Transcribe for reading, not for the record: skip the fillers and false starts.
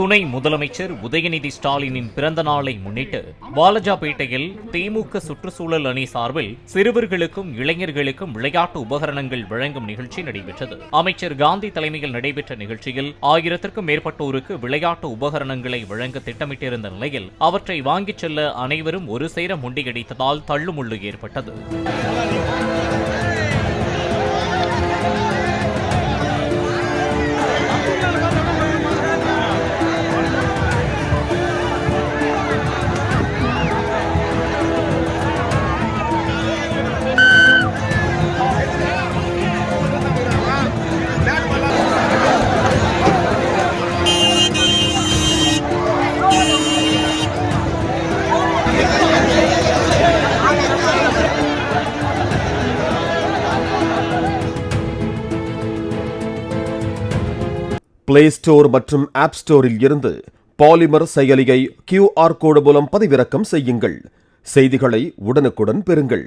துணை முதலமைச்சர் உதயநிதி ஸ்டாலினின் பிறந்த நாளை முன்னிட்டு வாலஜாபேட்டையில் திமுக சுற்றுச்சூழல் அணி சார்பில் சிறுவர்களுக்கும் இளைஞர்களுக்கும் விளையாட்டு உபகரணங்கள் வழங்கும் நிகழ்ச்சி நடைபெற்றது. அமைச்சர் காந்தி தலைமையில் நடைபெற்ற நிகழ்ச்சியில் 1000க்கும் மேற்பட்டோருக்கு விளையாட்டு உபகரணங்களை வழங்க திட்டமிட்டிருந்த நிலையில் அவற்றை வாங்கிச் செல்ல அனைவரும் ஒரு சேர முண்டியடித்ததால் தள்ளுமுள்ளு ஏற்பட்டது. பிளே ஸ்டோர் மற்றும் ஆப் ஸ்டோரில் இருந்து பாலிமர் செயலியை QR கோடு மூலம் பதிவிறக்கம் செய்யுங்கள். செய்திகளை உடனுக்குடன் பெறுங்கள்.